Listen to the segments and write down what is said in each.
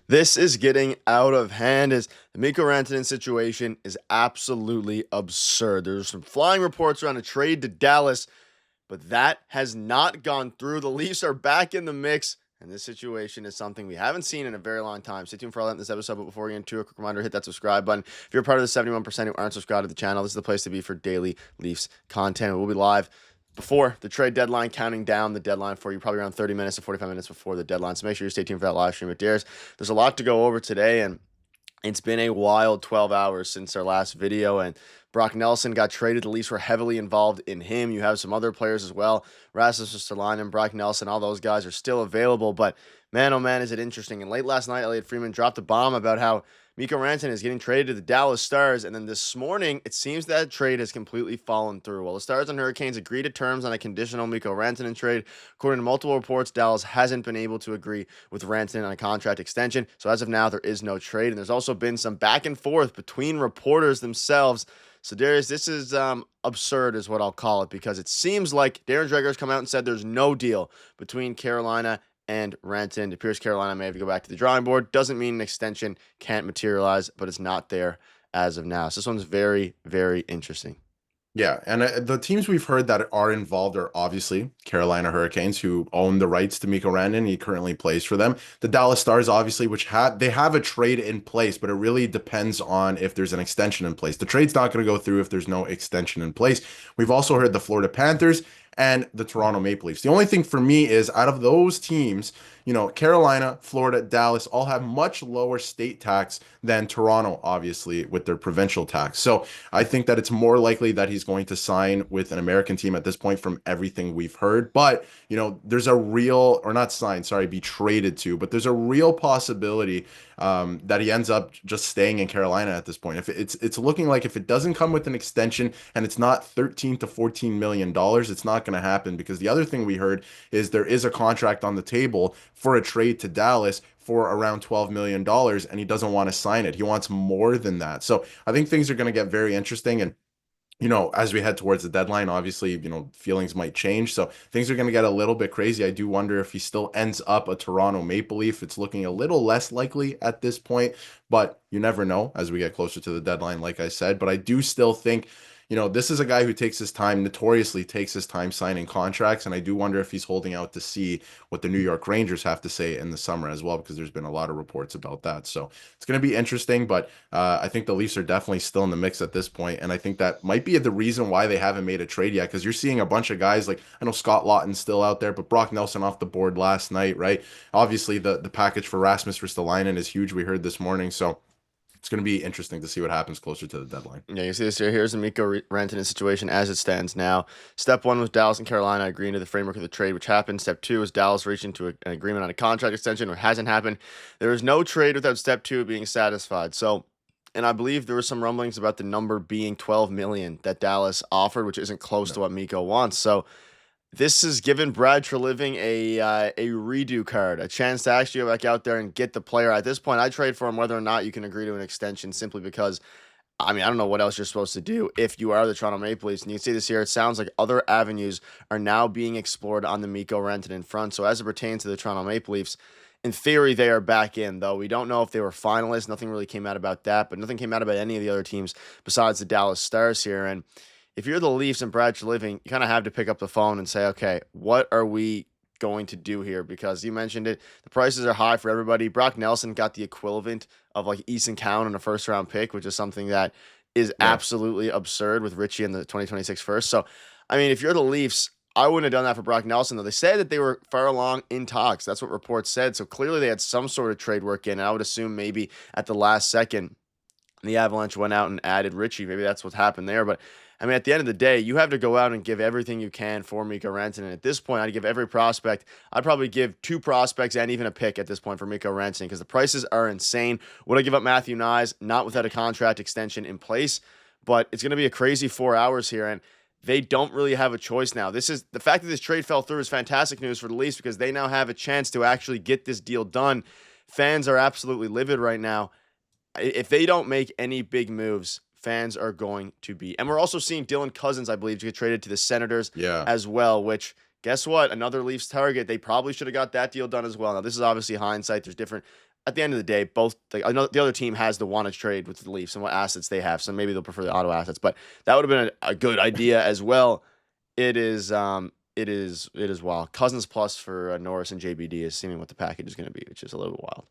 This is getting out of hand as the Mikko Rantanen situation is absolutely absurd. There's some flying reports around a trade to Dallas, but that has not gone through. The Leafs are back in the mix, and this situation is something we haven't seen in a very long time. Stay tuned for all that in this episode, but before we get into a quick reminder, hit that subscribe button. If you're part of the 71% who aren't subscribed to the channel, this is the place to be for daily Leafs content. We'll be live before the trade deadline, counting down the deadline for you, probably around 30 minutes to 45 minutes before the deadline. So make sure you stay tuned for that live stream with Darius. There's a lot to go over today, and it's been a wild 12 hours since our last video, and Brock Nelson got traded. The Leafs were heavily involved in him. You have some other players as well. Rasmus Ristolainen, Brock Nelson, all those guys are still available, but man, oh man, is it interesting. And late last night, Elliot Friedman dropped a bomb about how Mikko Rantanen is getting traded to the Dallas Stars, and then this morning, it seems that trade has completely fallen through. Well, the Stars and Hurricanes agreed to terms on a conditional Mikko Rantanen trade. According to multiple reports, Dallas hasn't been able to agree with Rantanen on a contract extension, so as of now, there is no trade, and there's also been some back and forth between reporters themselves. So, Darius, this is absurd is what I'll call it, because it seems like Darren Dreger has come out and said there's no deal between Carolina and Rantanen. It appears Carolina may have to go back to the drawing board. Doesn't mean an extension can't materialize, but it's not there as of now. So this one's very, very interesting. Yeah, and the teams we've heard that are involved are obviously Carolina Hurricanes, who own the rights to Mikko Rantanen. He currently plays for them. The Dallas Stars, obviously, which they have a trade in place, but it really depends on if there's an extension in place. The trade's not going to go through if there's no extension in place. We've also heard the Florida Panthers and the Toronto Maple Leafs. The only thing for me is out of those teams, Carolina, Florida, Dallas all have much lower state tax than Toronto, obviously, with their provincial tax. So I think that it's more likely that he's going to sign with an American team at this point from everything we've heard. But, there's a real, or not sign, sorry, be traded to, but there's a real possibility that he ends up just staying in Carolina at this point. If it's looking like if it doesn't come with an extension and it's not 13 to 14 million dollars, it's not going to happen, because the other thing we heard is there is a contract on the table for a trade to Dallas for around $12 million, and he doesn't want to sign it. He wants more than that. So I think things are going to get very interesting. And as we head towards the deadline, obviously, feelings might change. So things are going to get a little bit crazy. I do wonder if he still ends up a Toronto Maple Leaf. It's looking a little less likely at this point, but you never know as we get closer to the deadline, like I said. But I do still think, this is a guy who notoriously takes his time signing contracts. And I do wonder if he's holding out to see what the New York Rangers have to say in the summer as well, because there's been a lot of reports about that. So it's going to be interesting, but I think the Leafs are definitely still in the mix at this point. And I think that might be the reason why they haven't made a trade yet, because you're seeing a bunch of guys like, I know Scott Laughton's still out there, but Brock Nelson off the board last night, right? Obviously, the package for Rasmus Ristolainen is huge. We heard this morning. So it's going to be interesting to see what happens closer to the deadline. Yeah, you see this here. Here's the Mikko Rantanen situation as it stands now. Step one was Dallas and Carolina agreeing to the framework of the trade, which happened. Step two is Dallas reaching to an agreement on a contract extension, which hasn't happened. There is no trade without step two being satisfied. So, and I believe there were some rumblings about the number being 12 million that Dallas offered, which isn't close to what Mikko wants. So this has given Brad Treliving a redo card, a chance to actually go back out there and get the player. At this point, I trade for him whether or not you can agree to an extension, simply because, I don't know what else you're supposed to do if you are the Toronto Maple Leafs. And you can see this here. It sounds like other avenues are now being explored on the Mikko Rantanen front. So as it pertains to the Toronto Maple Leafs, in theory, they are back in, though. We don't know if they were finalists. Nothing really came out about that, but nothing came out about any of the other teams besides the Dallas Stars here. And if you're the Leafs and Brad Treliving, you kind of have to pick up the phone and say, okay, what are we going to do here? Because you mentioned it, the prices are high for everybody. Brock Nelson got the equivalent of like Easton Cowan in a first-round pick, which is something that is absolutely absurd with Richie in the 2026 first. So, if you're the Leafs, I wouldn't have done that for Brock Nelson, though. They said that they were far along in talks. That's what reports said. So clearly they had some sort of trade work in. And I would assume maybe at the last second, the Avalanche went out and added Richie. Maybe that's what happened there. But at the end of the day, you have to go out and give everything you can for Mikko Rantanen. At this point, I'd give every prospect. I'd probably give 2 prospects and even a pick at this point for Mikko Rantanen, because the prices are insane. Would I give up Matthew Nyes? Not without a contract extension in place, but it's going to be a crazy 4 hours here, and they don't really have a choice now. The fact that this trade fell through is fantastic news for the Leafs, because they now have a chance to actually get this deal done. Fans are absolutely livid right now. If they don't make any big moves, fans are going to be. And we're also seeing Dylan Cousins, I believe, to get traded to the Senators as well, which, guess what? Another Leafs target. They probably should have got that deal done as well. Now, this is obviously hindsight. There's different at the end of the day, both I know the other team has the wanted trade with the Leafs and what assets they have, so maybe they'll prefer the Ottawa assets. But that would have been a good idea as well. It is wild. Cousins plus for Norris and JBD is seeming what the package is going to be, which is a little bit wild.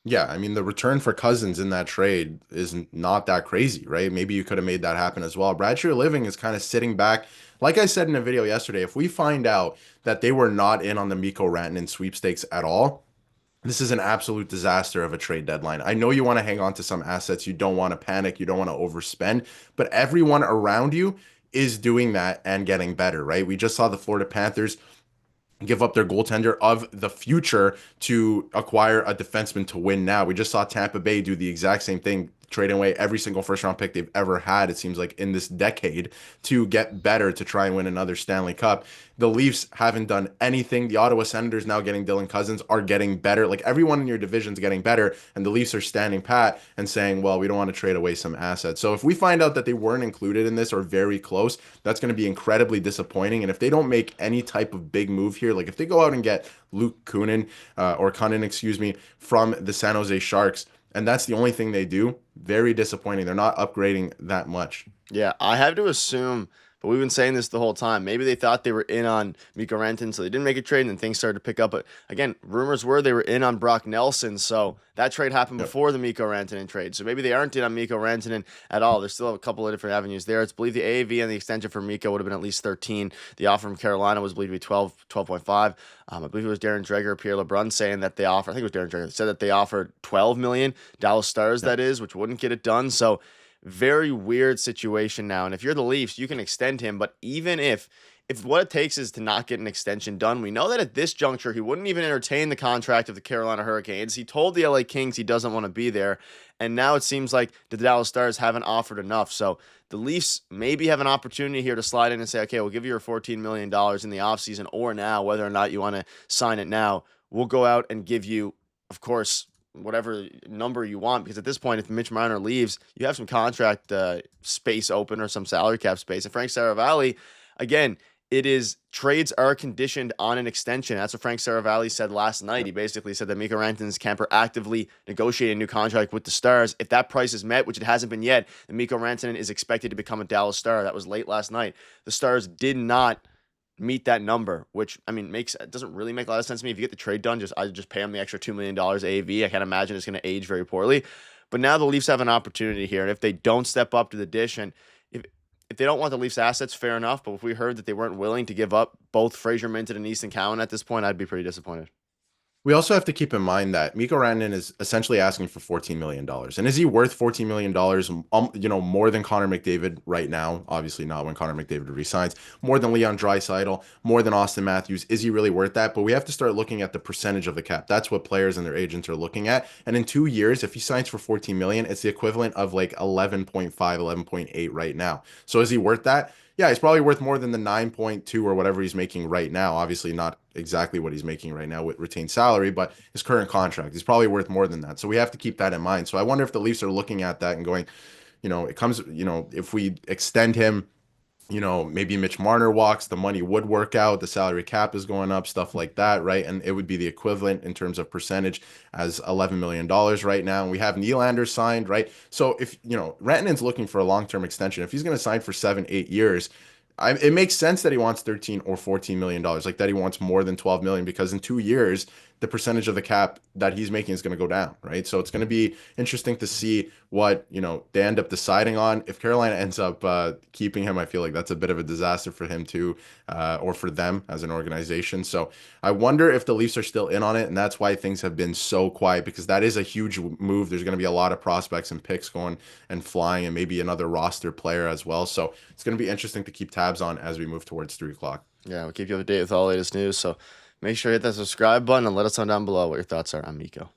Yeah, I mean the return for Cousins in that trade is not that crazy, right? Maybe you could have made that happen as well. Bradshaw Living is kind of sitting back. Like I said in a video yesterday, if we find out that they were not in on the Mikko Rantanen sweepstakes at all, this is an absolute disaster of a trade deadline. I know you want to hang on to some assets, you don't want to panic, you don't want to overspend, but everyone around you is doing that and getting better, right? We just saw the Florida Panthers give up their goaltender of the future to acquire a defenseman to win now. We just saw Tampa Bay do the exact same thing, trading away every single first round pick they've ever had, it seems like, in this decade to get better to try and win another Stanley Cup. The Leafs haven't done anything. The Ottawa Senators, now getting Dylan Cousins, are getting better. Like everyone in your division is getting better, and the Leafs are standing pat and saying, well, we don't want to trade away some assets. So if we find out that they weren't included in this or very close, that's going to be incredibly disappointing. And if they don't make any type of big move here, like if they go out and get Luke Kunin, or Kunin, excuse me, from the San Jose Sharks, and that's the only thing they do, very disappointing. They're not upgrading that much. Yeah, I have to assume, but we've been saying this the whole time. Maybe they thought they were in on Mikko Rantanen, so they didn't make a trade, and then things started to pick up. But again, rumors were they were in on Brock Nelson, so that trade happened Yep. before the Mikko Rantanen trade. So maybe they aren't in on Mikko Rantanen at all. There's still a couple of different avenues there. It's believed the AAV and the extension for Mikko would have been at least 13. The offer from Carolina was believed to be 12, 12.5. I believe it was Darren Dreger, Pierre LeBrun saying that they offered, I think it was Darren Dreger, said that they offered 12 million, Dallas Stars, Yep. that is, which wouldn't get it done. So very weird situation now. And if you're the Leafs, you can extend him. But even if what it takes is to not get an extension done, we know that at this juncture, he wouldn't even entertain the contract of the Carolina Hurricanes. He told the LA Kings he doesn't want to be there. And now it seems like the Dallas Stars haven't offered enough. So the Leafs maybe have an opportunity here to slide in and say, okay, we'll give you your $14 million in the offseason or now, whether or not you want to sign it now. We'll go out and give you, of course, whatever number you want, because at this point, if Mitch Marner leaves, you have some contract space open or some salary cap space. And Frank Saravalli, again, it is trades are conditioned on an extension. That's what Frank Saravalli said last night. He basically said that Mikko Rantanen's camp are actively negotiating a new contract with the Stars. If that price is met, which it hasn't been yet, then Mikko Rantanen is expected to become a Dallas Star. That was late last night. The Stars did not meet that number, which I mean doesn't really make a lot of sense to me. If you get the trade done, I just pay them the extra $2 million AAV. I can't imagine it's going to age very poorly. But now the Leafs have an opportunity here, and if they don't step up to the dish, and if they don't want the Leafs assets, fair enough. But if we heard that they weren't willing to give up both Fraser Minton and Easton Cowan at this point, I'd be pretty disappointed. We also have to keep in mind that Mikko Rantanen is essentially asking for $14 million. And is he worth $14 million? More than Connor McDavid right now. Obviously not when Connor McDavid resigns. More than Leon Draisaitl. More than Austin Matthews. Is he really worth that? But we have to start looking at the percentage of the cap. That's what players and their agents are looking at. And in 2 years, if he signs for $14 million, it's the equivalent of like 11.5, 11.8 right now. So is he worth that? Yeah, he's probably worth more than the 9.2 or whatever he's making right now. Obviously, not exactly what he's making right now with retained salary, but his current contract, he's probably worth more than that. So we have to keep that in mind. So I wonder if the Leafs are looking at that and going, it comes, if we extend him, maybe Mitch Marner walks, the money would work out, the salary cap is going up, stuff like that, right? And it would be the equivalent in terms of percentage as $11 million right now. And we have Nylander signed, right? So if, Rantanen's looking for a long-term extension, if he's going to sign for 7, 8 years, it makes sense that he wants 13 or $14 million, like that he wants more than 12 million, because in 2 years, the percentage of the cap that he's making is going to go down, right? So it's going to be interesting to see what, they end up deciding on. If Carolina ends up keeping him, I feel like that's a bit of a disaster for him too, or for them as an organization. So I wonder if the Leafs are still in on it, and that's why things have been so quiet, because that is a huge move. There's going to be a lot of prospects and picks going and flying, and maybe another roster player as well. So it's going to be interesting to keep tabs on as we move towards 3 o'clock. Yeah, we'll keep you up to date with all the latest news. So make sure you hit that subscribe button and let us know down below what your thoughts are on Mikko.